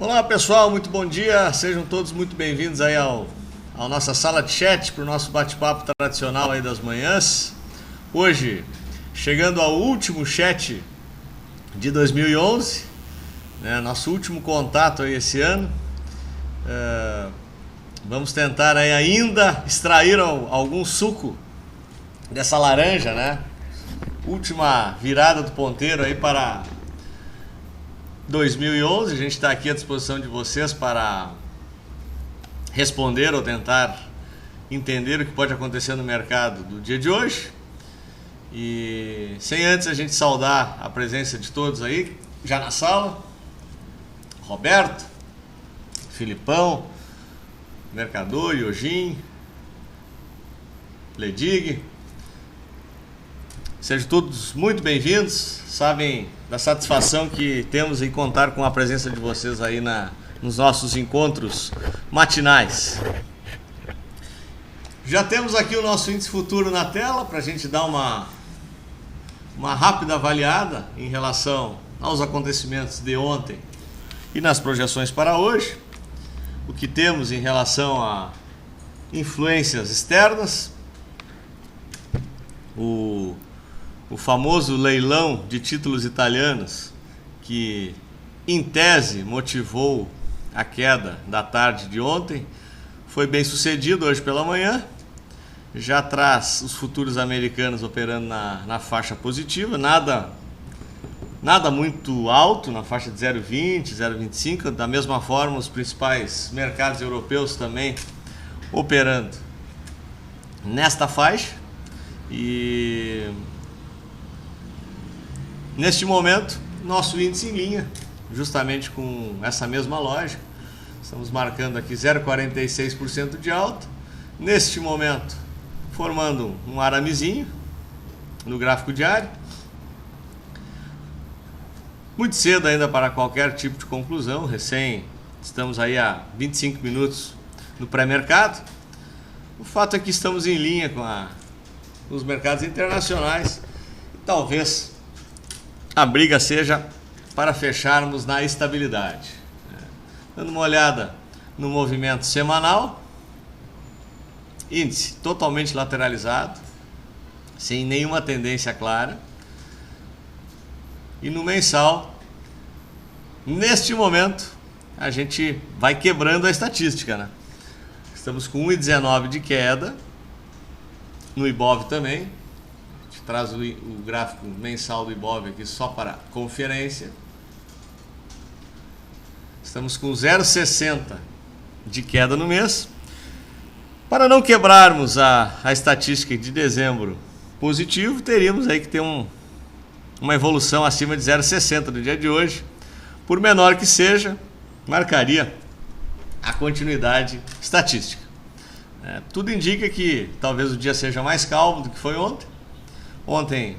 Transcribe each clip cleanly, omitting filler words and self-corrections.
Olá pessoal, muito bom dia, sejam todos muito bem-vindos aí ao nossa sala de chat, para o nosso bate-papo tradicional aí das manhãs. Hoje, chegando ao último chat de 2011, né, nosso último contato aí esse ano. Vamos tentar aí ainda extrair algum suco dessa laranja, né? Última virada do ponteiro aí para 2011, a gente está aqui à disposição de vocês para responder ou tentar entender o que pode acontecer no mercado do dia de hoje. E sem antes a gente saudar a presença de todos aí, já na sala. Roberto, Filipão, Mercador, Yojin, Ledig. Sejam todos muito bem-vindos, sabem da satisfação que temos em contar com a presença de vocês aí nos nossos encontros matinais. Já temos aqui o nosso índice futuro na tela para a gente dar uma rápida avaliada em relação aos acontecimentos de ontem e nas projeções para hoje. O que temos em relação a influências externas, o famoso leilão de títulos italianos, que em tese motivou a queda da tarde de ontem, foi bem sucedido hoje pela manhã, já traz os futuros americanos operando na faixa positiva, nada muito alto, na faixa de 0,20, 0,25, da mesma forma os principais mercados europeus também operando nesta faixa. E neste momento, nosso índice em linha, justamente com essa mesma lógica. Estamos marcando aqui 0,46% de alta. Neste momento, formando um aramezinho no gráfico diário. Muito cedo ainda para qualquer tipo de conclusão. Estamos aí há 25 minutos no pré-mercado. O fato é que estamos em linha com os mercados internacionais. E talvez a briga seja para fecharmos na estabilidade. Dando uma olhada no movimento semanal, índice totalmente lateralizado, sem nenhuma tendência clara. E no mensal, neste momento, a gente vai quebrando a estatística, né? Estamos com 1,19 de queda, no Ibov também. Traz o gráfico mensal do Ibov aqui só para conferência. Estamos com 0,60 de queda no mês. Para não quebrarmos a estatística de dezembro positivo, teríamos aí que ter uma evolução acima de 0,60 no dia de hoje. Por menor que seja, marcaria a continuidade estatística. Tudo indica que talvez o dia seja mais calmo do que foi ontem. Ontem,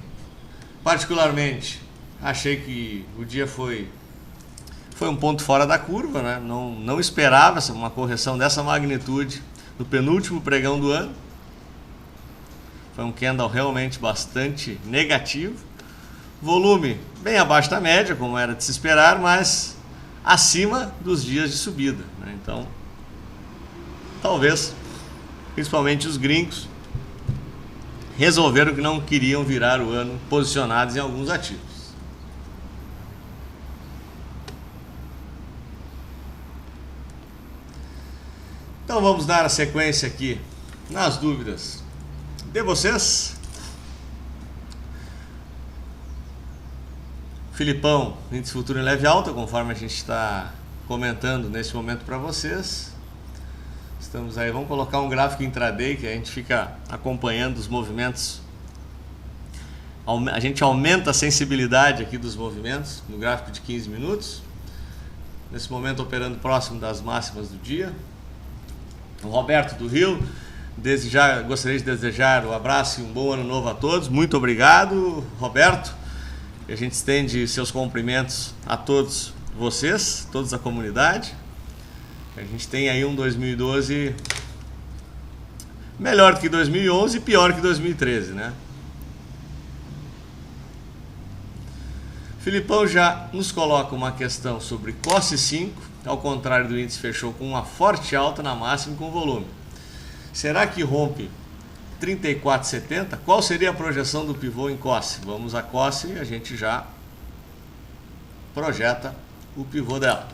particularmente, achei que o dia foi um ponto fora da curva, né? Não esperava uma correção dessa magnitude no penúltimo pregão do ano. Foi um candle realmente bastante negativo. Volume bem abaixo da média, como era de se esperar, mas acima dos dias de subida, né? Então, talvez, principalmente os gringos, resolveram que não queriam virar o ano posicionados em alguns ativos. Então vamos dar a sequência aqui nas dúvidas de vocês. Filipão, índice futuro em leve alta, conforme a gente está comentando nesse momento para vocês. Estamos aí, vamos colocar um gráfico intraday que a gente fica acompanhando os movimentos. A gente aumenta a sensibilidade aqui dos movimentos no gráfico de 15 minutos. Nesse momento operando próximo das máximas do dia. O Roberto do Rio, desde já gostaria de desejar um abraço e um bom ano novo a todos. Muito obrigado, Roberto. A gente estende seus cumprimentos a todos vocês, todos a comunidade. A gente tem aí um 2012 melhor que 2011 e pior que 2013, né? Filipão já nos coloca uma questão sobre COSE 5 ao contrário do índice, fechou com uma forte alta na máxima e com volume. Será que rompe 34,70? Qual seria a projeção do pivô em COSSE? Vamos a COSSE e a gente já projeta o pivô dela.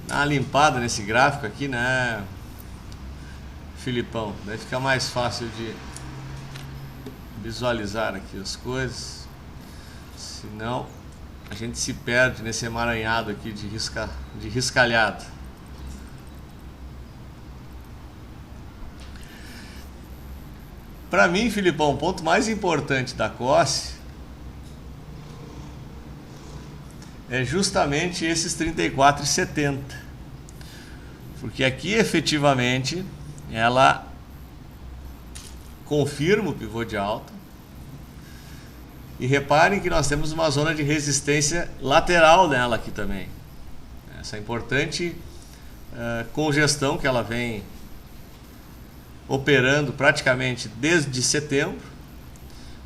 Dá uma limpada nesse gráfico aqui, né, Filipão? Daí fica mais fácil de visualizar aqui as coisas. Senão a gente se perde nesse emaranhado aqui de riscalhado. Para mim, Filipão, o ponto mais importante da COSSE é justamente esses 34,70, porque aqui efetivamente ela confirma o pivô de alta, e reparem que nós temos uma zona de resistência lateral nela aqui também, essa importante congestão que ela vem operando praticamente desde setembro,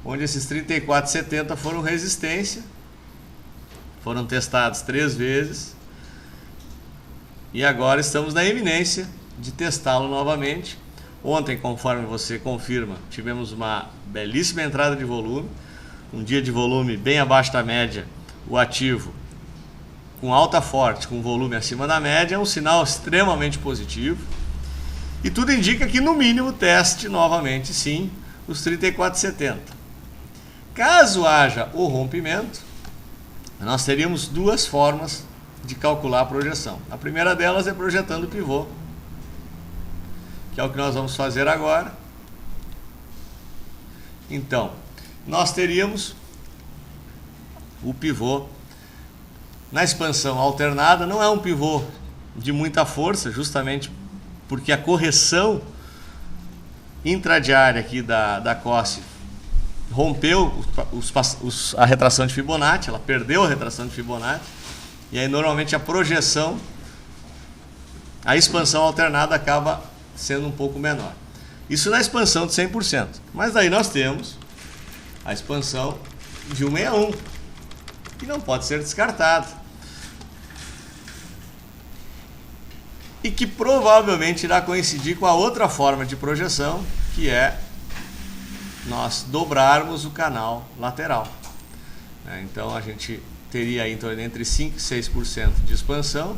onde esses 34,70 foram resistência. Foram testados 3 vezes e agora estamos na iminência de testá-lo novamente. Ontem, conforme você confirma, tivemos uma belíssima entrada de volume, um dia de volume bem abaixo da média. O ativo com alta forte, com volume acima da média, é um sinal extremamente positivo, e tudo indica que no mínimo teste novamente sim os 34,70. Caso haja o rompimento, nós teríamos duas formas de calcular a projeção. A primeira delas é projetando o pivô, que é o que nós vamos fazer agora. Então, nós teríamos o pivô na expansão alternada. Não é um pivô de muita força, justamente porque a correção intradiária aqui da COSSE rompeu a retração de Fibonacci, ela perdeu a retração de Fibonacci, e aí normalmente a projeção, a expansão alternada acaba sendo um pouco menor. Isso na expansão de 100%. Mas daí nós temos a expansão de 161, que não pode ser descartada, e que provavelmente irá coincidir com a outra forma de projeção, que é nós dobrarmos o canal lateral. Então a gente teria aí entre 5% e 6% de expansão,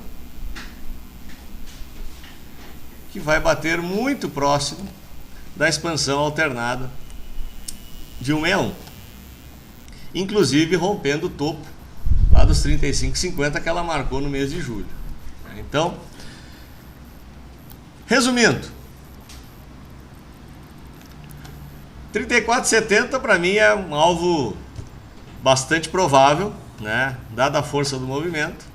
que vai bater muito próximo da expansão alternada de 161, inclusive rompendo o topo lá dos 35,50 que ela marcou no mês de julho. Então, resumindo, 34,70 para mim é um alvo bastante provável, né? Dada a força do movimento.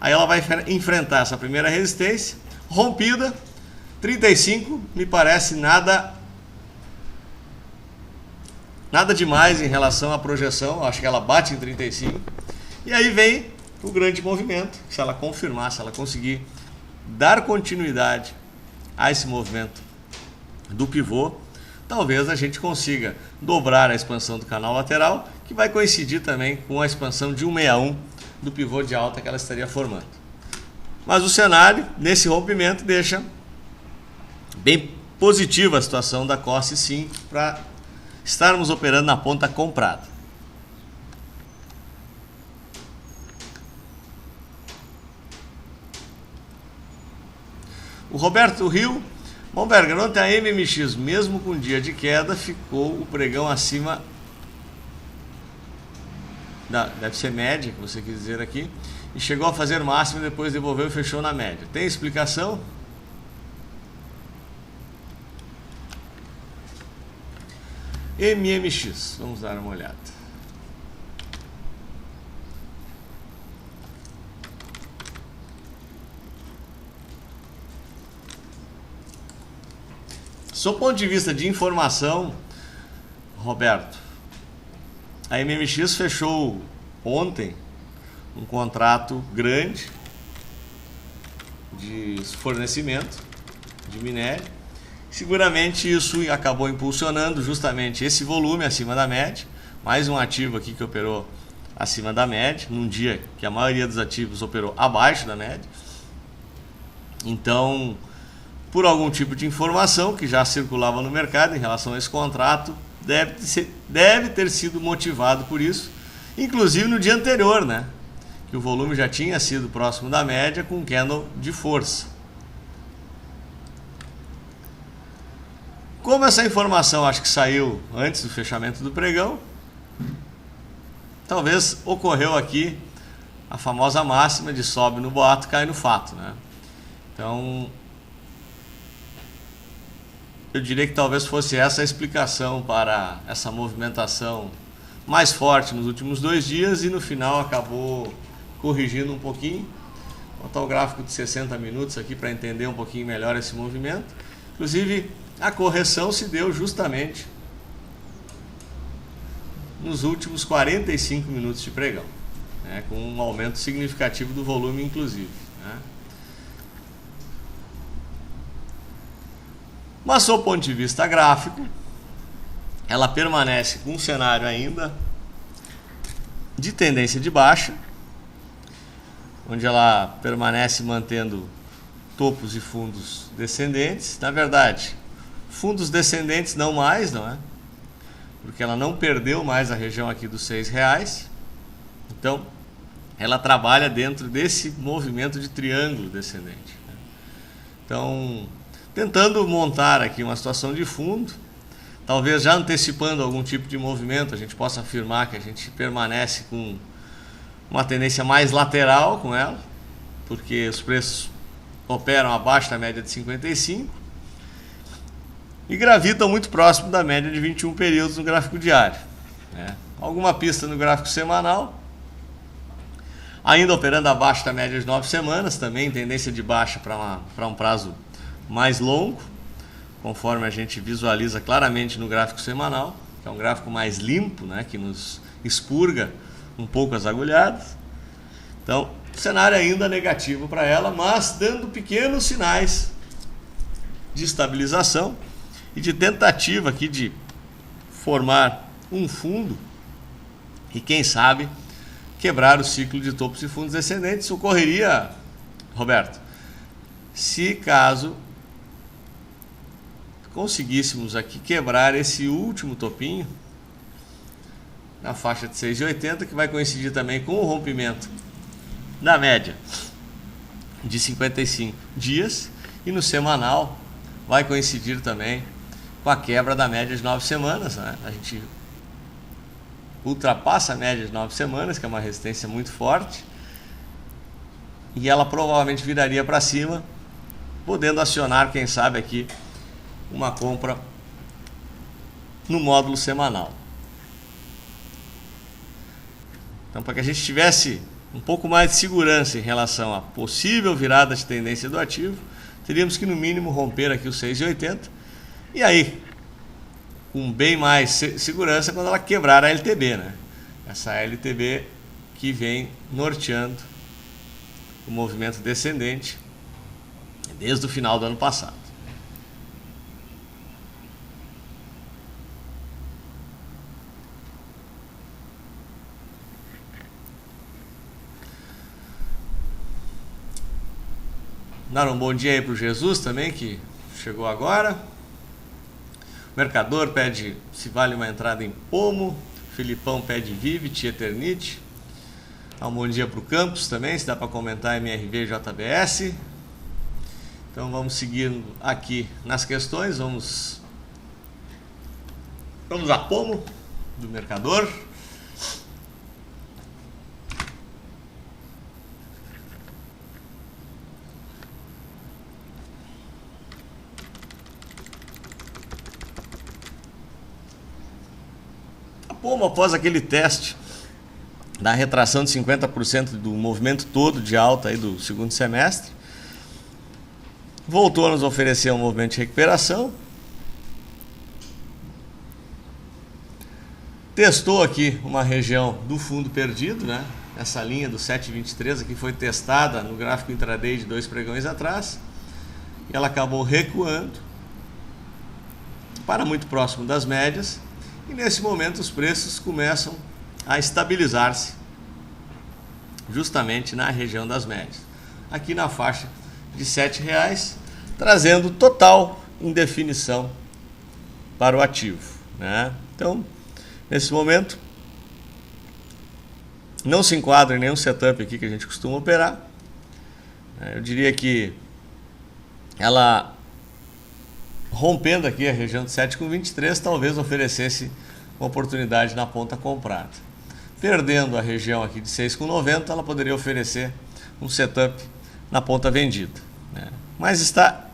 Aí ela vai enfrentar essa primeira resistência rompida. 35 me parece nada demais em relação à projeção. Acho que ela bate em 35. E aí vem o grande movimento. Se ela confirmar, se ela conseguir dar continuidade a esse movimento do pivô, talvez a gente consiga dobrar a expansão do canal lateral, que vai coincidir também com a expansão de 161 do pivô de alta que ela estaria formando. Mas o cenário, nesse rompimento, deixa bem positiva a situação da COSSE, sim, para estarmos operando na ponta comprada. O Roberto Rio: Momberger, ontem a MMX, mesmo com dia de queda, ficou o pregão acima da, deve ser média, que você quis dizer aqui, e chegou a fazer máximo e depois devolveu e fechou na média. Tem explicação? MMX, vamos dar uma olhada. Sob o ponto de vista de informação, Roberto, a MMX fechou ontem um contrato grande de fornecimento de minério. Seguramente isso acabou impulsionando justamente esse volume acima da média. Mais um ativo aqui que operou acima da média, num dia que a maioria dos ativos operou abaixo da média. Então, por algum tipo de informação que já circulava no mercado em relação a esse contrato, deve ter sido motivado por isso, inclusive no dia anterior, né? Que o volume já tinha sido próximo da média com candle de força. Como essa informação acho que saiu antes do fechamento do pregão, talvez ocorreu aqui a famosa máxima de sobe no boato, cai no fato, né? Então, eu diria que talvez fosse essa a explicação para essa movimentação mais forte nos últimos 2 dias e no final acabou corrigindo um pouquinho. Vou botar o gráfico de 60 minutos aqui para entender um pouquinho melhor esse movimento. Inclusive, a correção se deu justamente nos últimos 45 minutos de pregão, né, com um aumento significativo do volume, inclusive, né. Mas, sob o ponto de vista gráfico, ela permanece com um cenário ainda de tendência de baixa, onde ela permanece mantendo topos e fundos descendentes. Na verdade, fundos descendentes não mais, não é? Porque ela não perdeu mais a região aqui dos R$6. Então, ela trabalha dentro desse movimento de triângulo descendente, né? Então, tentando montar aqui uma situação de fundo, talvez já antecipando algum tipo de movimento, a gente possa afirmar que a gente permanece com uma tendência mais lateral com ela, porque os preços operam abaixo da média de 55 e gravitam muito próximo da média de 21 períodos no gráfico diário, né? Alguma pista no gráfico semanal, ainda operando abaixo da média de 9 semanas, também tendência de baixa para um prazo mais longo, conforme a gente visualiza claramente no gráfico semanal, que é um gráfico mais limpo, né, que nos expurga um pouco as agulhadas. Então, cenário ainda negativo para ela, mas dando pequenos sinais de estabilização e de tentativa aqui de formar um fundo e, quem sabe, quebrar o ciclo de topos e fundos descendentes. Ocorreria, Roberto, se caso conseguíssemos aqui quebrar esse último topinho na faixa de 6,80, que vai coincidir também com o rompimento da média de 55 dias, e no semanal vai coincidir também com a quebra da média de 9 semanas, né? A gente ultrapassa a média de 9 semanas, que é uma resistência muito forte, e ela provavelmente viraria para cima, podendo acionar, quem sabe, aqui uma compra no módulo semanal. Então, para que a gente tivesse um pouco mais de segurança em relação à possível virada de tendência do ativo, teríamos que no mínimo romper aqui os 6,80, e aí com bem mais segurança quando ela quebrar a LTB, né? Essa LTB que vem norteando o movimento descendente desde o final do ano passado. Dar um bom dia aí para o Jesus também, que chegou agora. O Mercador pede se vale uma entrada em Pomo. Filipão pede Vivit, Eternite. Um bom dia para o Campos também, se dá para comentar MRV e JBS. Então vamos seguir aqui nas questões. Vamos a Pomo, do Mercador. Pomo, após aquele teste da retração de 50% do movimento todo de alta aí do segundo semestre, voltou a nos oferecer um movimento de recuperação. testou aqui uma região do fundo perdido, né? Essa linha do 7,23 aqui foi testada no gráfico intraday de 2 pregões atrás, e ela acabou recuando para muito próximo das médias, e nesse momento os preços começam a estabilizar-se justamente na região das médias, aqui na faixa de R$ 7,00, trazendo total indefinição para o ativo, né? Então, nesse momento, não se enquadra em nenhum setup aqui que a gente costuma operar. Eu diria que ela, rompendo aqui a região de 7,23, talvez oferecesse uma oportunidade na ponta comprada. Perdendo a região aqui de 6,90, ela poderia oferecer um setup na ponta vendida, né? Mas está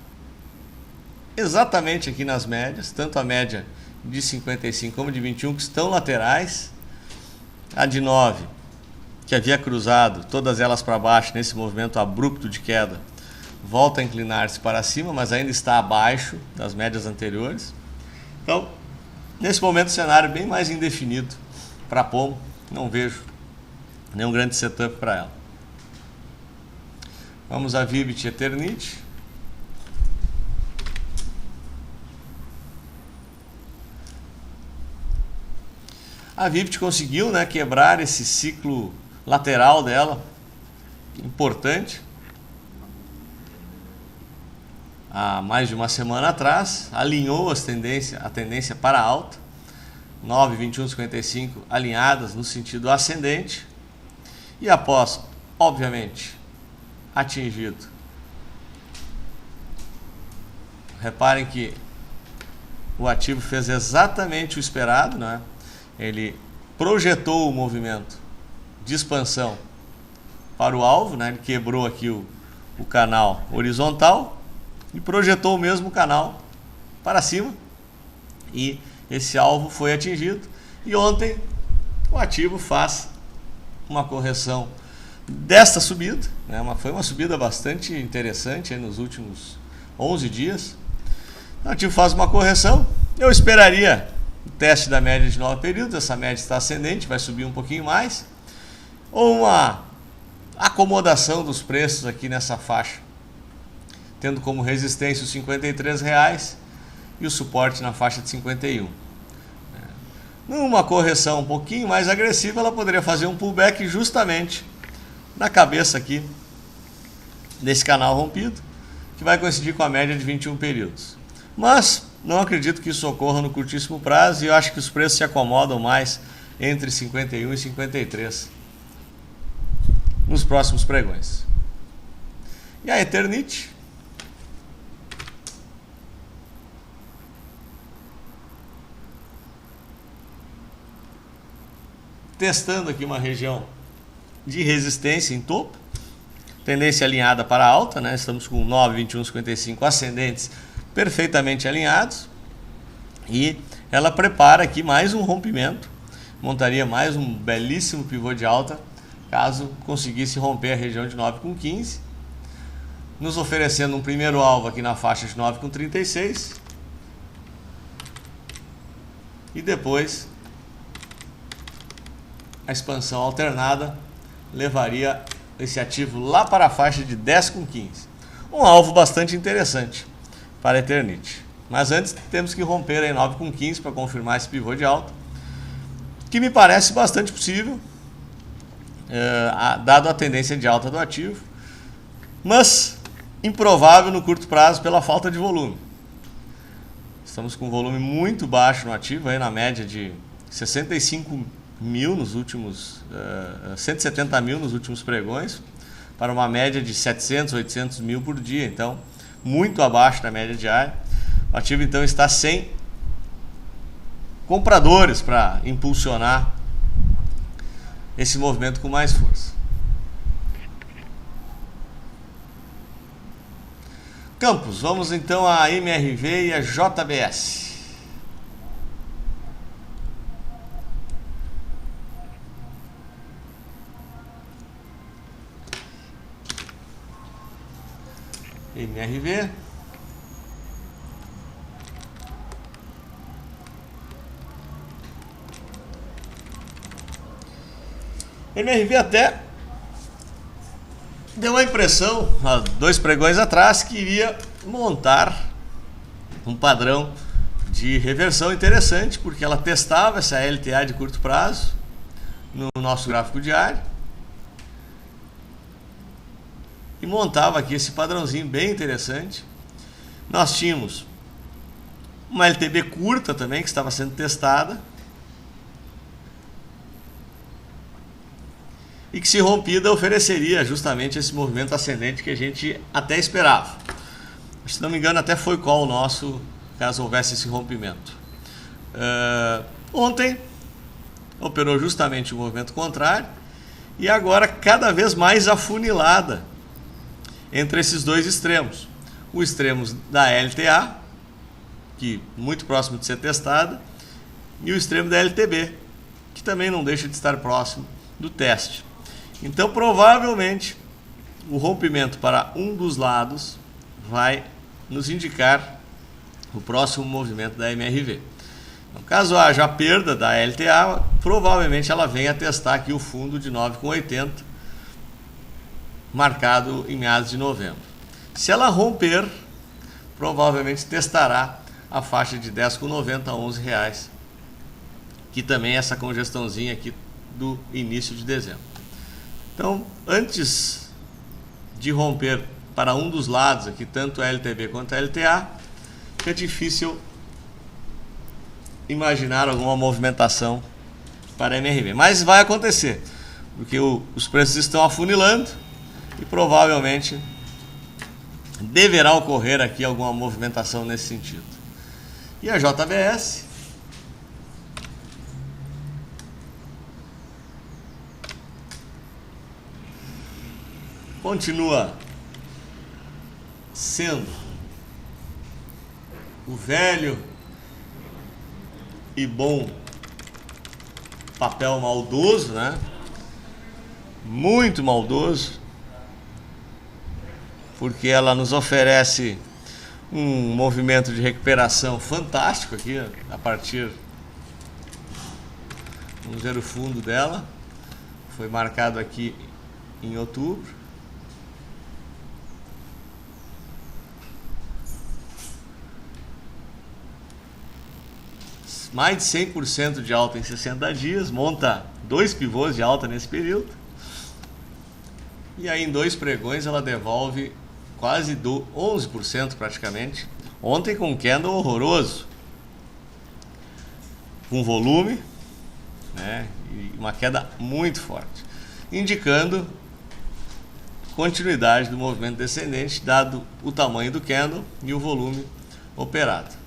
exatamente aqui nas médias, tanto a média de 55 como de 21, que estão laterais. A de 9, que havia cruzado todas elas para baixo nesse movimento abrupto de queda, volta a inclinar-se para cima, mas ainda está abaixo das médias anteriores. Então, nesse momento, o cenário é bem mais indefinido para a Pomo. Não vejo nenhum grande setup para ela. Vamos a Vibit Eternit. A Vibit conseguiu, né, quebrar esse ciclo lateral dela, importante, há mais de uma semana atrás, alinhou a tendência para alta, 9, 21, 55 alinhadas no sentido ascendente, e após, obviamente, atingido, reparem que o ativo fez exatamente o esperado, né? Ele projetou o movimento de expansão para o alvo, né? Ele quebrou aqui o canal horizontal e projetou o mesmo canal para cima, e esse alvo foi atingido. E ontem o ativo faz uma correção desta subida, né? Foi uma subida bastante interessante aí nos últimos 11 dias. O ativo faz uma correção. Eu esperaria o teste da média de 9 períodos. Essa média está ascendente, vai subir um pouquinho mais, ou uma acomodação dos preços aqui nessa faixa, tendo como resistência os R$ 53,00 e o suporte na faixa de 51. Numa correção um pouquinho mais agressiva, ela poderia fazer um pullback justamente na cabeça aqui desse canal rompido, que vai coincidir com a média de 21 períodos. Mas não acredito que isso ocorra no curtíssimo prazo, e eu acho que os preços se acomodam mais entre 51 e 53 nos próximos pregões. E a Eternit, testando aqui uma região de resistência em topo, tendência alinhada para alta, né? Estamos com 9, 21, 55 ascendentes perfeitamente alinhados, e ela prepara aqui mais um rompimento, montaria mais um belíssimo pivô de alta caso conseguisse romper a região de 9,15, nos oferecendo um primeiro alvo aqui na faixa de 9,36, e depois a expansão alternada levaria esse ativo lá para a faixa de 10,15. Um alvo bastante interessante para a Eternit. Mas antes temos que romper em 9,15 para confirmar esse pivô de alta, que me parece bastante possível, dado a tendência de alta do ativo, mas improvável no curto prazo pela falta de volume. Estamos com um volume muito baixo no ativo, aí na média de 65 mil nos últimos, 170 mil nos últimos pregões, para uma média de 700, 800 mil por dia. Então, muito abaixo da média diária. O ativo então está sem compradores para impulsionar esse movimento com mais força. Campos, vamos então a MRV e a JBS. MRV, MRV até deu a impressão, há 2 pregões atrás, que iria montar um padrão de reversão interessante, porque ela testava essa LTA de curto prazo no nosso gráfico diário e montava aqui esse padrãozinho bem interessante. Nós tínhamos uma LTB curta também que estava sendo testada e que, se rompida, ofereceria justamente esse movimento ascendente que a gente até esperava. Se não me engano, até foi call nosso, caso houvesse esse rompimento. Ontem operou justamente o movimento contrário e agora cada vez mais afunilada entre esses 2 extremos. O extremo da LTA, que muito próximo de ser testada, e o extremo da LTB, que também não deixa de estar próximo do teste. Então, provavelmente, o rompimento para um dos lados vai nos indicar o próximo movimento da MRV. Então, caso haja a perda da LTA, provavelmente ela venha testar aqui o fundo de 9,80, marcado em meados de novembro. Se ela romper, provavelmente testará a faixa de 10,90 a R$11, que também é essa congestãozinha aqui do início de dezembro. Então, antes de romper para um dos lados aqui, tanto a LTB quanto a LTA, fica difícil imaginar alguma movimentação para a MRV. Mas vai acontecer, porque os preços estão afunilando e provavelmente deverá ocorrer aqui alguma movimentação nesse sentido. E a JBS continua sendo o velho e bom papel maldoso, né? Muito maldoso, porque ela nos oferece um movimento de recuperação fantástico aqui, a partir, vamos ver o fundo dela, foi marcado aqui em outubro. Mais de 100% de alta em 60 dias, monta 2 pivôs de alta nesse período. E aí em 2 pregões ela devolve quase do 11% praticamente. Ontem com um candle horroroso, com volume, né, e uma queda muito forte, indicando continuidade do movimento descendente, dado o tamanho do candle e o volume operado.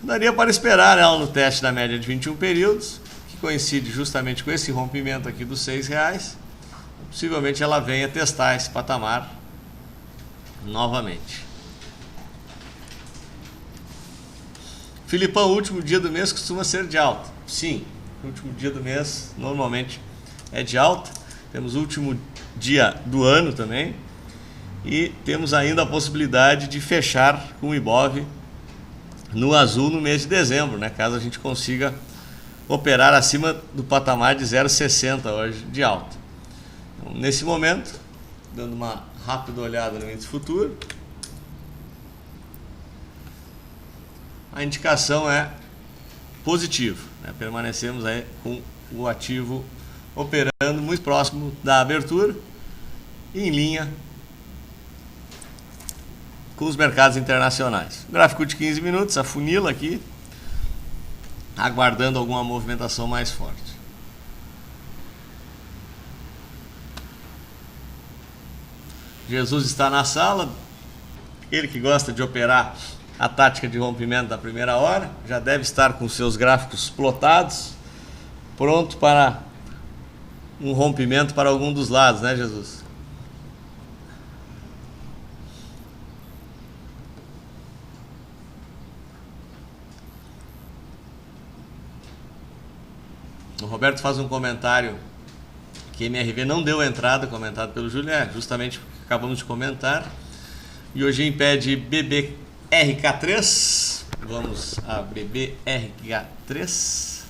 Daria para esperar ela no teste da média de 21 períodos, que coincide justamente com esse rompimento aqui dos R$6. Possivelmente ela venha testar esse patamar novamente. Filipão, o último dia do mês costuma ser de alta. Sim, o último dia do mês normalmente é de alta. Temos o último dia do ano também. E temos ainda a possibilidade de fechar com o Ibov no azul no mês de dezembro, né? Caso a gente consiga operar acima do patamar de 0,60 hoje de alta. Então, nesse momento, dando uma rápida olhada no índice futuro, a indicação é positiva, né? Permanecemos aí com o ativo operando muito próximo da abertura e em linha com os mercados internacionais. Gráfico de 15 minutos, afunila aqui, aguardando alguma movimentação mais forte. Jesus está na sala, ele que gosta de operar a tática de rompimento da primeira hora, já deve estar com seus gráficos plotados, pronto para um rompimento para algum dos lados, né, Jesus? O Roberto faz um comentário que MRV não deu entrada, comentado pelo Júlio, justamente porque acabamos de comentar. E hoje impede BBRK3. Vamos a BBRK3.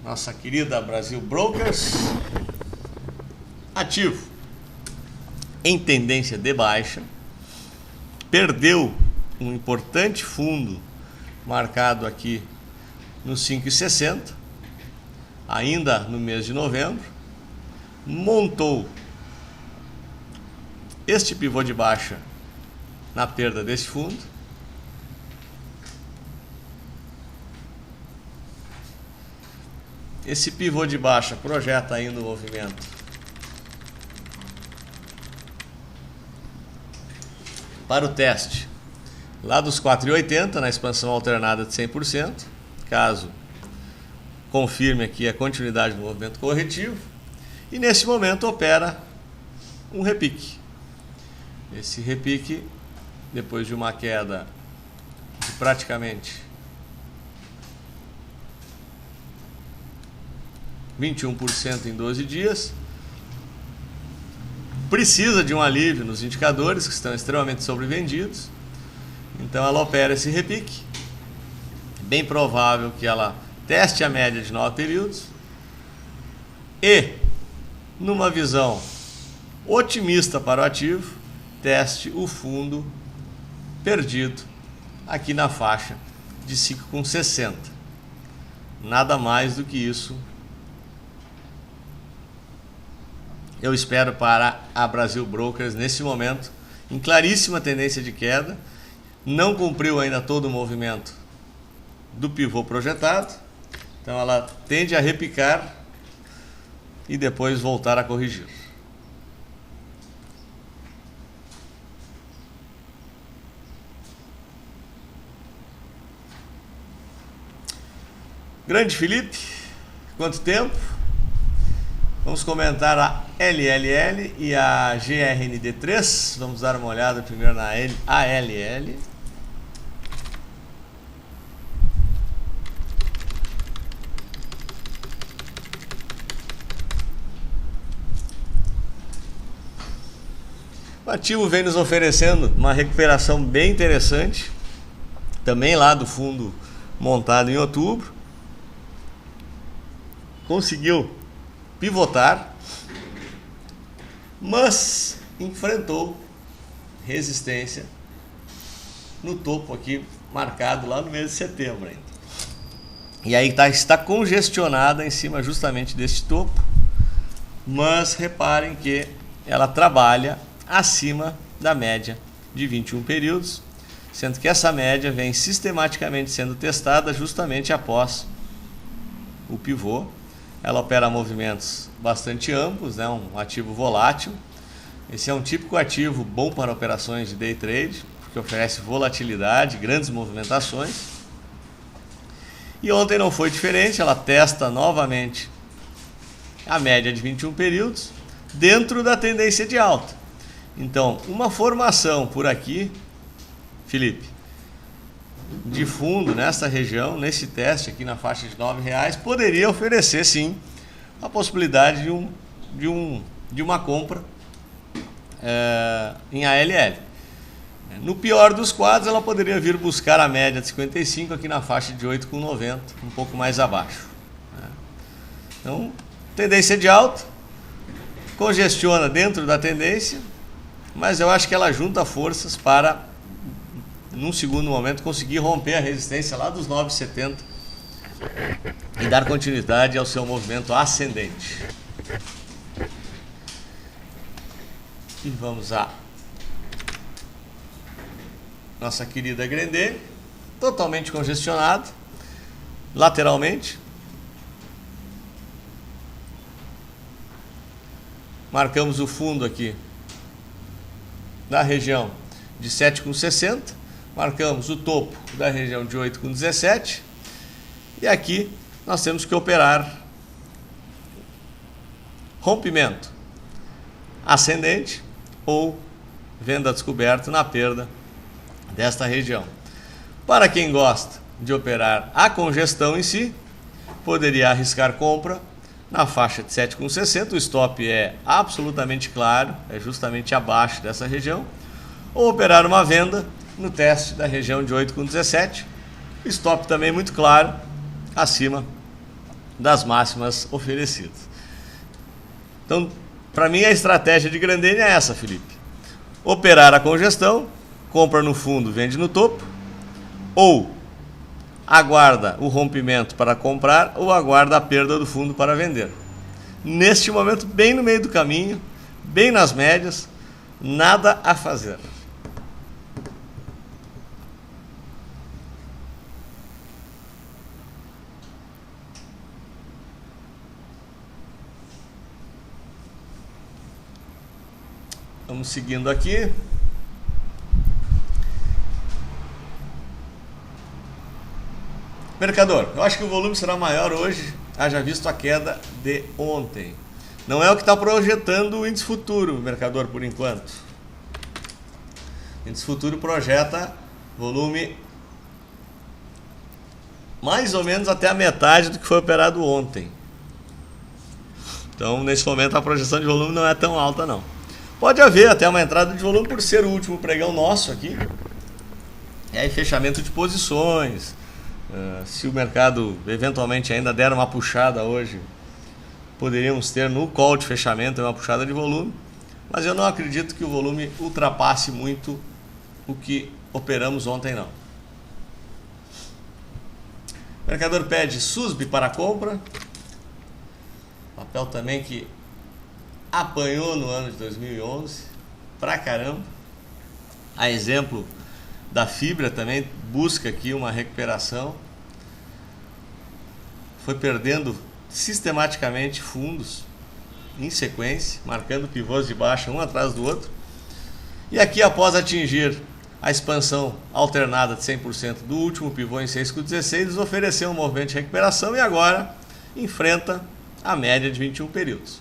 nossa querida Brasil Brokers, ativo em tendência de baixa, perdeu um importante fundo marcado aqui no 5,60, ainda no mês de novembro, montou este pivô de baixa na perda desse fundo, esse pivô de baixa projeta ainda o movimento para o teste lá dos 4,80 na expansão alternada de 100%, caso confirme aqui a continuidade do movimento corretivo, e nesse momento opera um repique. Esse repique, depois de uma queda de praticamente 21% em 12 dias, precisa de um alívio nos indicadores que estão extremamente sobrevendidos. Então ela opera esse repique, bem provável que ela teste a média de 9 períodos e, numa visão otimista para o ativo, teste o fundo perdido aqui na faixa de 5,60. Nada mais do que isso eu espero para a Brasil Brokers nesse momento, em claríssima tendência de queda, não cumpriu ainda todo o movimento do pivô projetado, então ela tende a repicar e depois voltar a corrigir. Grande Felipe, quanto tempo? Vamos comentar a LLL e a GRND3. Vamos dar uma olhada primeiro na ALL. O ativo vem nos oferecendo uma recuperação bem interessante, também lá do fundo montado em outubro. Conseguiu pivotar, mas enfrentou resistência no topo aqui, marcado lá no mês de setembro ainda. E aí está congestionada em cima justamente deste topo, mas reparem que ela trabalha acima da média de 21 períodos, sendo que essa média vem sistematicamente sendo testada justamente após o pivô. Ela opera movimentos bastante amplos, né? Um ativo volátil. Esse é um típico ativo bom para operações de day trade, porque oferece volatilidade, grandes movimentações. E ontem não foi diferente, ela testa novamente a média de 21 períodos dentro da tendência de alta. Então, uma formação por aqui, Felipe, de fundo nessa região, nesse teste aqui na faixa de R$9, poderia oferecer sim a possibilidade de uma compra em ALL. No pior dos quadros, ela poderia vir buscar a média de 55 aqui na faixa de 8,90, um pouco mais abaixo. Então, tendência de alta, congestiona dentro da tendência, mas eu acho que ela junta forças para, num segundo momento, conseguir romper a resistência lá dos 9,70 e dar continuidade ao seu movimento ascendente. E vamos a nossa querida Grendene, totalmente congestionado lateralmente. Marcamos o fundo aqui da região de 7,60. Marcamos o topo da região de 8,17 e aqui nós temos que operar rompimento ascendente ou venda descoberta na perda desta região. Para quem gosta de operar a congestão em si, poderia arriscar compra na faixa de 7,60, o stop é absolutamente claro, é justamente abaixo dessa região, ou operar uma venda no teste da região de 8,17, stop também muito claro, acima das máximas oferecidas. Então, para mim, a estratégia de Grandene é essa, Felipe. Operar a congestão, compra no fundo, vende no topo, ou aguarda o rompimento para comprar, ou aguarda a perda do fundo para vender. Neste momento, bem no meio do caminho, bem nas médias, nada a fazer. Vamos seguindo aqui. Mercador, eu acho que o volume será maior hoje, haja visto a queda de ontem. Não é o que está projetando o índice futuro, mercador, por enquanto. O índice futuro projeta volume mais ou menos até a metade do que foi operado ontem. Então, nesse momento, a projeção de volume não é tão alta, não. Pode haver até uma entrada de volume por ser o último pregão nosso aqui. E aí, fechamento de posições. Se o mercado eventualmente ainda der uma puxada hoje, poderíamos ter no call de fechamento uma puxada de volume. Mas eu não acredito que o volume ultrapasse muito o que operamos ontem, não. O mercador pede SUSB para compra. Papel também que apanhou no ano de 2011 pra caramba. A exemplo da fibra também busca aqui uma recuperação. Foi perdendo sistematicamente fundos em sequência, marcando pivôs de baixa um atrás do outro. E aqui, após atingir a expansão alternada de 100% do último pivô em 6,16, nos ofereceu um movimento de recuperação e agora enfrenta a média de 21 períodos.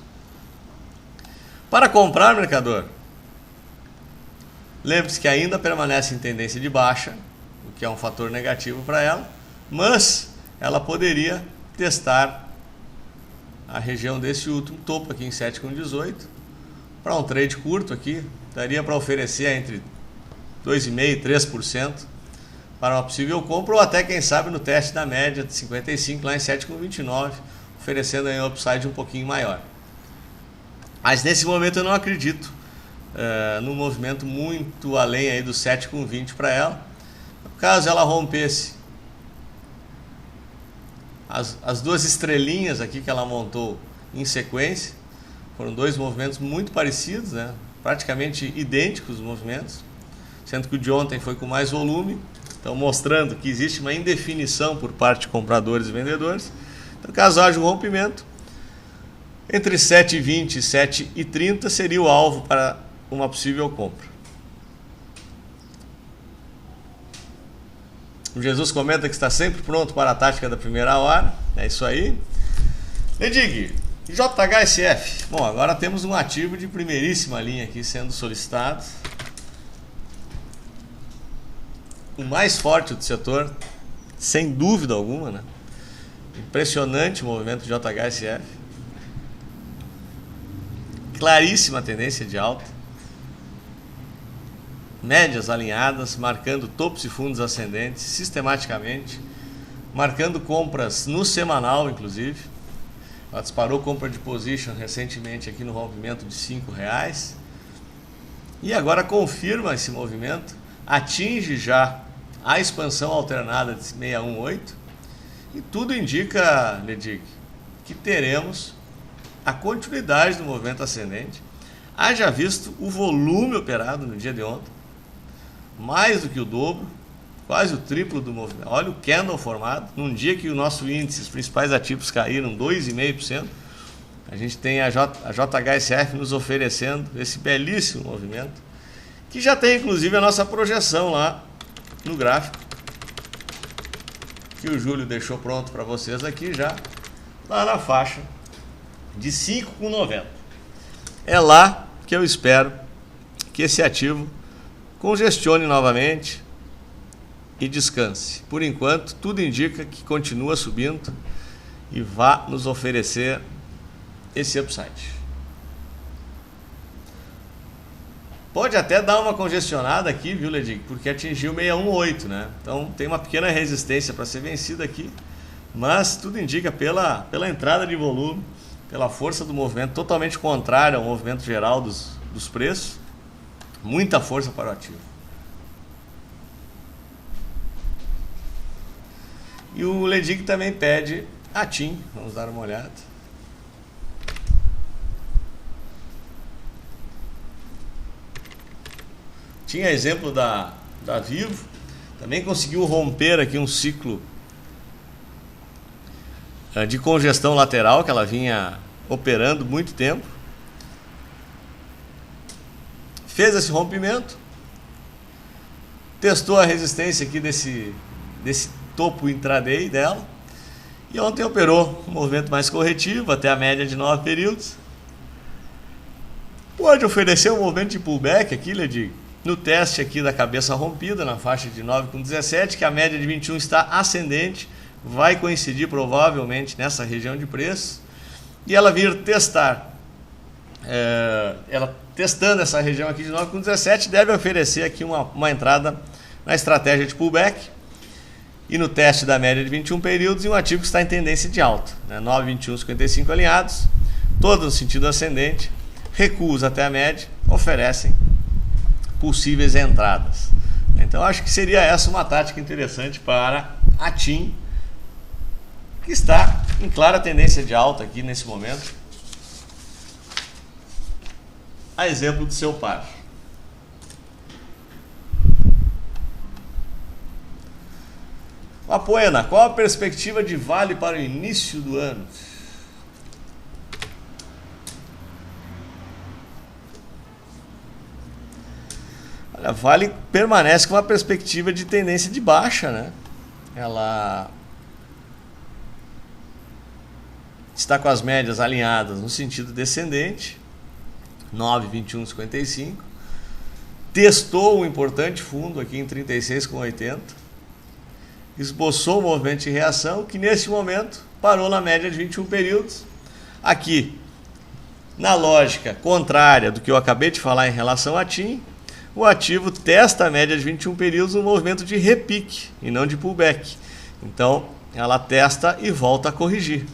Para comprar, mercador, lembre-se que ainda permanece em tendência de baixa, o que é um fator negativo para ela, mas ela poderia testar a região desse último topo aqui em 7,18. Para um trade curto aqui, daria para oferecer entre 2,5% e 3% para uma possível compra, ou até, quem sabe, no teste da média de 55 lá em 7,29, oferecendo aí um upside um pouquinho maior. Mas nesse momento eu não acredito num movimento muito além aí do 7,20 para ela. Caso ela rompesse as duas estrelinhas aqui que ela montou em sequência, foram dois movimentos muito parecidos, né? Praticamente idênticos os movimentos, sendo que o de ontem foi com mais volume, então mostrando que existe uma indefinição por parte de compradores e vendedores. Então, caso haja um rompimento, entre 7,20 e 7,30 seria o alvo para uma possível compra. O Jesus comenta que está sempre pronto para a tática da primeira hora. É isso aí. Ledig, JHSF. Bom, agora temos um ativo de primeiríssima linha aqui sendo solicitado. O mais forte do setor, sem dúvida alguma, né? Impressionante o movimento de JHSF. Claríssima tendência de alta. Médias alinhadas, marcando topos e fundos ascendentes sistematicamente, marcando compras no semanal, inclusive. Ela disparou compra de position recentemente aqui no rompimento de R$5. E agora confirma esse movimento, atinge já a expansão alternada de 618 e tudo indica, Ledig, que teremos a continuidade do movimento ascendente. Haja visto o volume operado no dia de ontem, mais do que o dobro, quase o triplo do movimento. Olha o candle formado, num dia que o nosso índice, os principais ativos caíram 2,5%, a gente tem a JHSF nos oferecendo esse belíssimo movimento, que já tem inclusive a nossa projeção lá no gráfico, que o Júlio deixou pronto para vocês aqui já, lá na faixa de 5,90. É lá que eu espero que esse ativo congestione novamente e descanse. Por enquanto, tudo indica que continua subindo e vai nos oferecer esse upside. Pode até dar uma congestionada aqui, viu, Ledig? Porque atingiu 618, né? Então tem uma pequena resistência para ser vencida aqui. mas tudo indica pela entrada de volume, pela força do movimento, totalmente contrário ao movimento geral dos preços, muita força para o ativo. E o Ledig também pede a TIM, vamos dar uma olhada. Tinha exemplo da Vivo, também conseguiu romper aqui um ciclo de congestão lateral que ela vinha operando muito tempo. Fez esse rompimento, testou a resistência aqui desse topo intraday dela e ontem operou um movimento mais corretivo até a média de 9 períodos. Pode oferecer um movimento de pullback aqui, Ledig, no teste aqui da cabeça rompida na faixa de 9,17, que a média de 21 está ascendente, vai coincidir provavelmente nessa região de preço, e ela vir testar, ela testando essa região aqui de 9,17 deve oferecer aqui uma entrada na estratégia de pullback e no teste da média de 21 períodos, e um ativo que está em tendência de alta, né? 9,21,55 alinhados, todo no sentido ascendente, recuos até a média oferecem possíveis entradas. Então acho que seria essa uma tática interessante para a TIM, que está em clara tendência de alta aqui nesse momento, a exemplo do seu par. Apoena, qual a perspectiva de Vale para o início do ano? A Vale permanece com uma perspectiva de tendência de baixa, né? Ela está com as médias alinhadas no sentido descendente, 9,21,55. Testou um importante fundo aqui em 36,80. Esboçou o movimento de reação que nesse momento parou na média de 21 períodos. Aqui, na lógica contrária do que eu acabei de falar em relação à TIM, o ativo testa a média de 21 períodos no movimento de repique e não de pullback. Então, ela testa e volta a corrigir.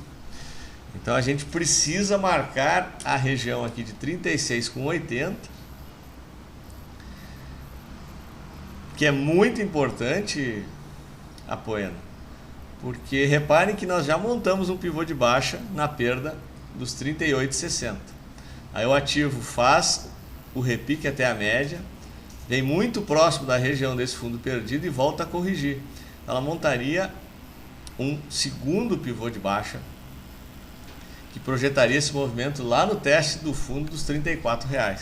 Então, a gente precisa marcar a região aqui de 36,80, que é muito importante, Apoena, porque reparem que nós já montamos um pivô de baixa na perda dos 38,60. Aí o ativo faz o repique até a média, vem muito próximo da região desse fundo perdido e volta a corrigir. Ela montaria um segundo pivô de baixa que projetaria esse movimento lá no teste do fundo dos R$34.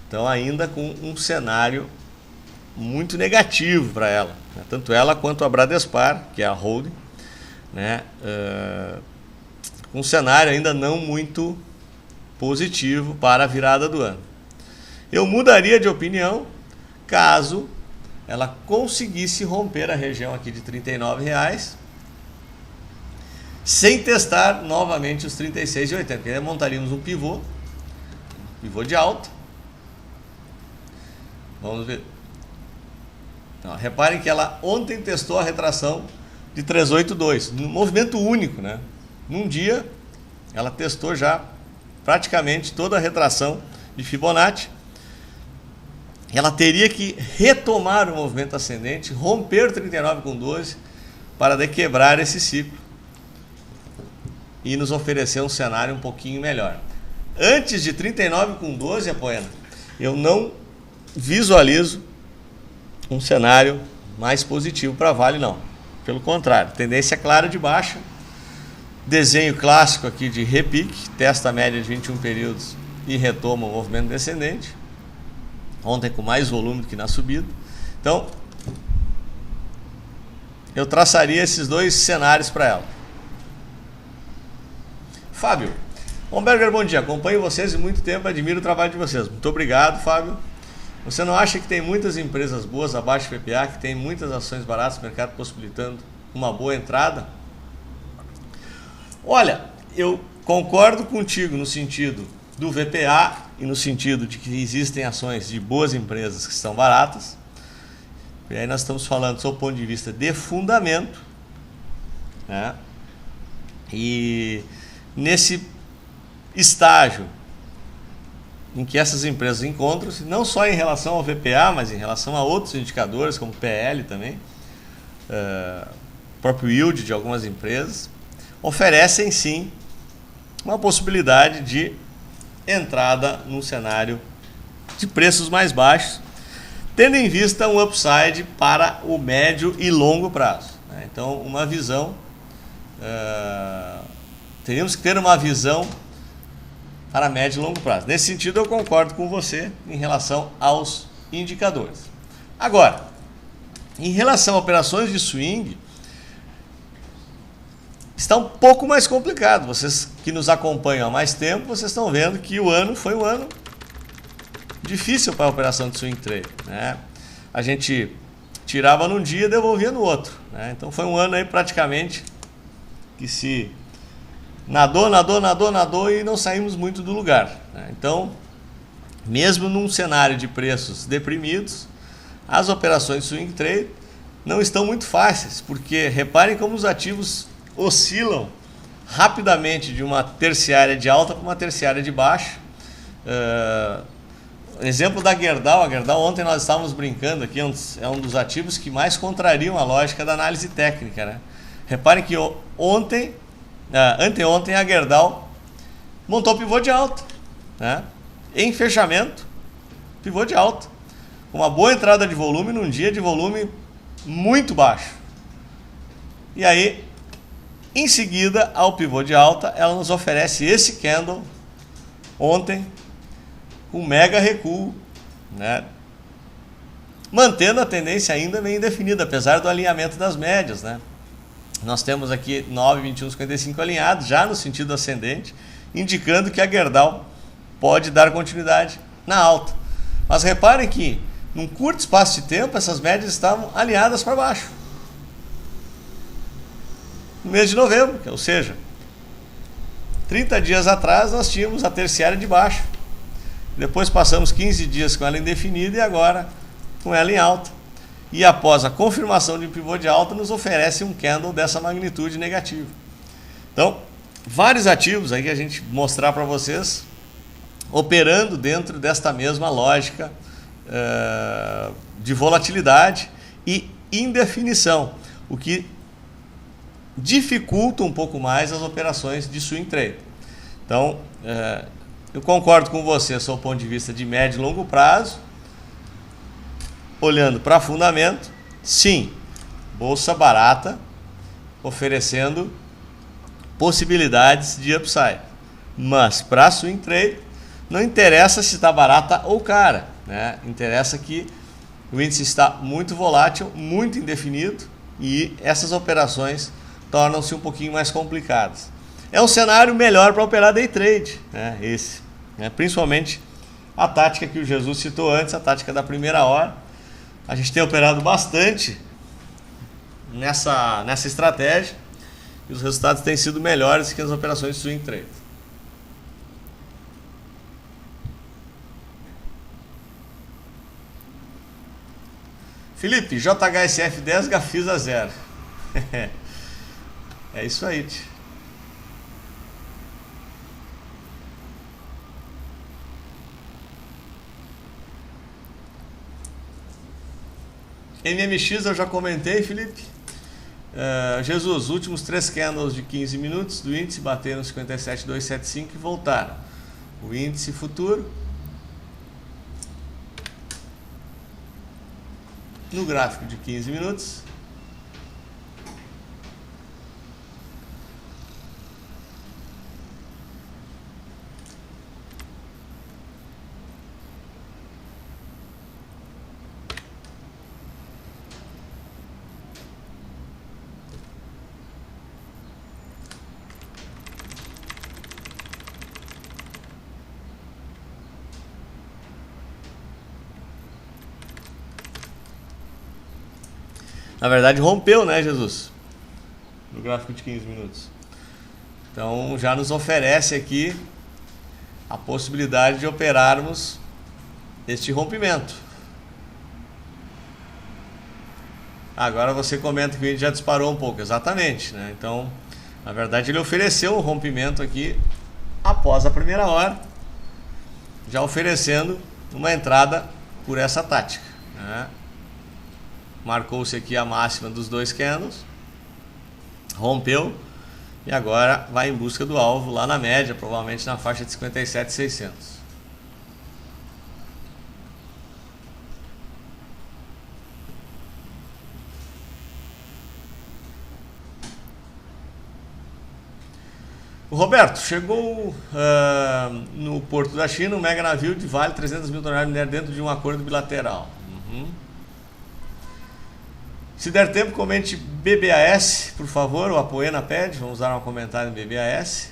Então ainda com um cenário muito negativo para ela, né? Tanto ela quanto a Bradespar, que é a holding, né? Um cenário ainda não muito positivo para a virada do ano. Eu mudaria de opinião caso ela conseguisse romper a região aqui de R$39, sem testar novamente os 36,80, porque aí montaríamos um pivô de alta. Vamos ver. Então, reparem que ela ontem testou a retração de 382, num movimento único, né? Num dia, ela testou já praticamente toda a retração de Fibonacci. Ela teria que retomar o movimento ascendente, romper 39,12 para quebrar esse ciclo e nos oferecer um cenário um pouquinho melhor. Antes de 39,12, Apoena, eu não visualizo um cenário mais positivo para Vale, não. Pelo contrário, tendência clara de baixa, desenho clássico aqui de repique, testa a média de 21 períodos e retoma o movimento descendente. Ontem com mais volume do que na subida. Então, eu traçaria esses dois cenários para ela. Fábio, Homberger, bom dia. Acompanho vocês há muito tempo, admiro o trabalho de vocês. Muito obrigado, Fábio. Você não acha que tem muitas empresas boas abaixo do PPA, que tem muitas ações baratas no mercado possibilitando uma boa entrada? Olha, eu concordo contigo no sentido do VPA e no sentido de que existem ações de boas empresas que estão baratas. E aí nós estamos falando do seu ponto de vista de fundamento, né? E nesse estágio em que essas empresas encontram-se, não só em relação ao VPA, mas em relação a outros indicadores, como PL também, próprio yield de algumas empresas, oferecem sim uma possibilidade de entrada num cenário de preços mais baixos, tendo em vista um upside para o médio e longo prazo. Então, uma visão, teríamos que ter uma visão para médio e longo prazo. Nesse sentido, eu concordo com você em relação aos indicadores. Agora, em relação a operações de swing, está um pouco mais complicado. Vocês que nos acompanham há mais tempo, vocês estão vendo que o ano foi um ano difícil para a operação de swing trade, né? A gente tirava num dia e devolvia no outro, né? Então foi um ano aí praticamente que se nadou e não saímos muito do lugar, né? Então, mesmo num cenário de preços deprimidos, as operações de swing trade não estão muito fáceis, porque reparem como os ativos oscilam rapidamente de uma terciária de alta para uma terciária de baixa. Exemplo da Gerdau. A Gerdau, ontem nós estávamos brincando aqui, é um dos ativos que mais contrariam a lógica da análise técnica, né? Reparem que anteontem a Gerdau montou pivô de alta, né? Em fechamento, pivô de alta, com uma boa entrada de volume num dia de volume muito baixo. E aí, em seguida, ao pivô de alta, ela nos oferece esse candle ontem, com mega recuo, né? Mantendo a tendência ainda bem definida, apesar do alinhamento das médias, né? Nós temos aqui 9,2155 alinhado, já no sentido ascendente, indicando que a Gerdau pode dar continuidade na alta. Mas reparem que, num curto espaço de tempo, essas médias estavam alinhadas para baixo. No mês de novembro, ou seja, 30 dias atrás nós tínhamos a terciária de baixo. Depois passamos 15 dias com ela indefinida e agora com ela em alta. E após a confirmação de um pivô de alta, nos oferece um candle dessa magnitude negativa. Então, vários ativos aí que a gente mostrar para vocês, operando dentro desta mesma lógica de volatilidade e indefinição, o que dificulta um pouco mais as operações de swing trade. Então, eu concordo com você, sob o ponto de vista de médio e longo prazo, olhando para fundamento, sim, bolsa barata, oferecendo possibilidades de upside. Mas para swing trade, não interessa se está barata ou cara, né? Interessa que o índice está muito volátil, muito indefinido, e essas operações tornam-se um pouquinho mais complicadas. É um cenário melhor para operar day trade, né? Esse, né? Principalmente a tática que o Jesus citou antes, a tática da primeira hora. A gente tem operado bastante nessa estratégia e os resultados têm sido melhores que as operações de swing trade. Felipe, JHSF 10, Gafisa 0. É isso aí, tio. NMX eu já comentei, Felipe. Jesus, últimos 3 candles de 15 minutos do índice bateram 57,275 e voltaram. O índice futuro, no gráfico de 15 minutos, na verdade rompeu, né, Jesus? No gráfico de 15 minutos. Então já nos oferece aqui a possibilidade de operarmos este rompimento. Agora você comenta que o índice já disparou um pouco, exatamente, né? Então Na verdade, ele ofereceu um rompimento aqui após a primeira hora, já oferecendo uma entrada por essa tática, né? Marcou-se aqui a máxima dos dois candles, rompeu e agora vai em busca do alvo lá na média, provavelmente na faixa de 57.600. Roberto, chegou no Porto da China um mega navio de vale 300 mil toneladas de minério dentro de um acordo bilateral. Se der tempo, comente BBAS, por favor. O Apoena pede, vamos dar um comentário no BBAS.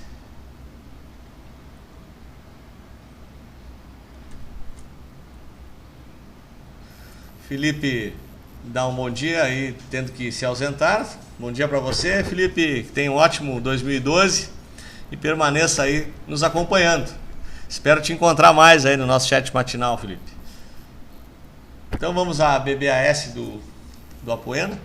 Felipe dá um bom dia aí, tendo que se ausentar. Bom dia para você, Felipe, que tenha um ótimo 2012 e permaneça aí nos acompanhando. Espero te encontrar mais aí no nosso chat matinal, Felipe. Então vamos à BBAS do Apoena.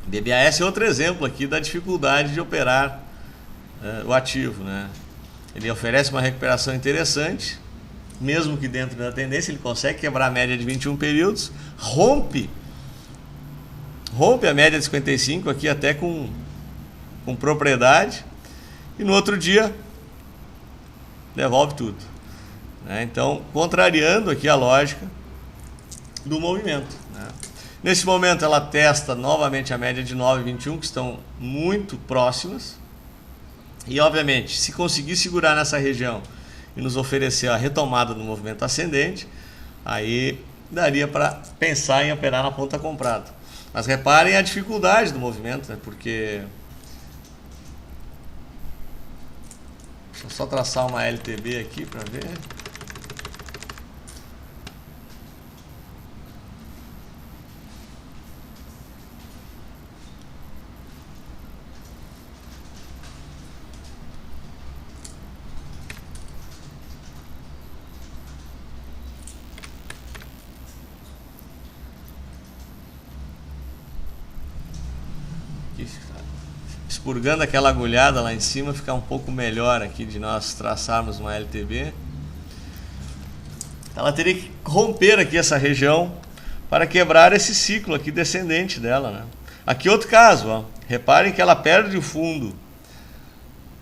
BBAS é outro exemplo aqui da dificuldade de operar o ativo, né? Ele oferece uma recuperação interessante, mesmo que dentro da tendência ele consegue quebrar a média de 21 períodos, rompe a média de 55 aqui até com propriedade, e no outro dia devolve tudo, né? Então, contrariando aqui a lógica do movimento, né? Nesse momento ela testa novamente a média de 9,21, que estão muito próximas. E obviamente, se conseguir segurar nessa região e nos oferecer a retomada do movimento ascendente, aí daria para pensar em operar na ponta comprada. Mas reparem a dificuldade do movimento, né? Porque... Deixa eu só traçar uma LTB aqui para ver. Expurgando aquela agulhada lá em cima, fica um pouco melhor aqui de nós traçarmos uma LTB. Ela teria que romper aqui essa região para quebrar esse ciclo aqui descendente dela, né? Aqui outro caso, ó. Reparem que ela perde o fundo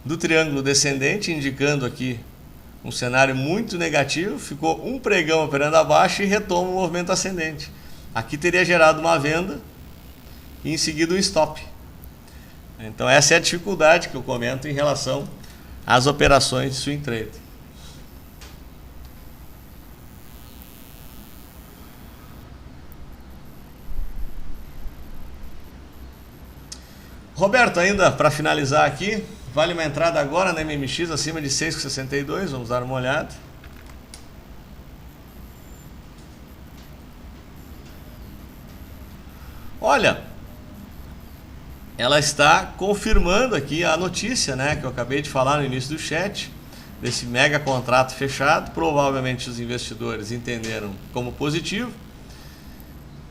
do triângulo descendente, indicando aqui um cenário muito negativo. Ficou um pregão operando abaixo e retoma o movimento ascendente. Aqui teria gerado uma venda e em seguida um stop. Então essa é a dificuldade que eu comento em relação às operações de swing trade. Roberto, ainda para finalizar aqui, vale uma entrada agora na MMX acima de 6,62, vamos dar uma olhada. Olha, ela está confirmando aqui a notícia, né, que eu acabei de falar no início do chat, desse mega contrato fechado. Provavelmente os investidores entenderam como positivo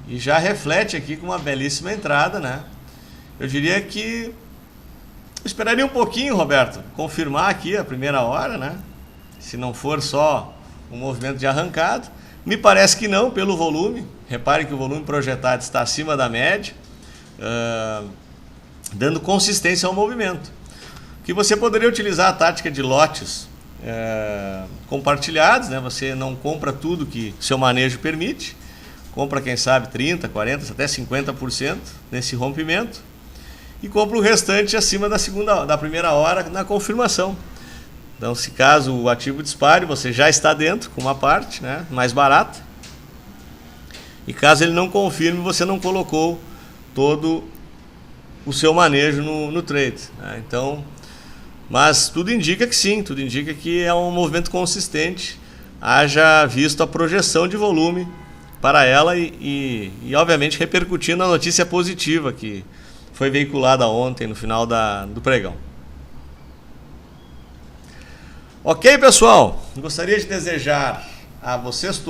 e já reflete aqui com uma belíssima entrada, né? Eu diria que eu esperaria um pouquinho, Roberto, confirmar aqui a primeira hora, né? Se não for só um movimento de arrancada. Me parece que não, pelo volume. Repare que o volume projetado está acima da média, dando consistência ao movimento. Que você poderia utilizar a tática de lotes compartilhados, né? Você não compra tudo que seu manejo permite, compra quem sabe 30%, 40%, até 50% nesse rompimento e compra o restante acima da primeira hora na confirmação. Então, se caso o ativo dispare, você já está dentro com uma parte, né, mais barata, e caso ele não confirme, você não colocou todo o seu manejo no trade, né? Então, mas tudo indica que sim, tudo indica que é um movimento consistente, haja visto a projeção de volume para ela e obviamente repercutindo a notícia positiva que foi veiculada ontem no final do pregão. Ok, pessoal? Gostaria de desejar a vocês todos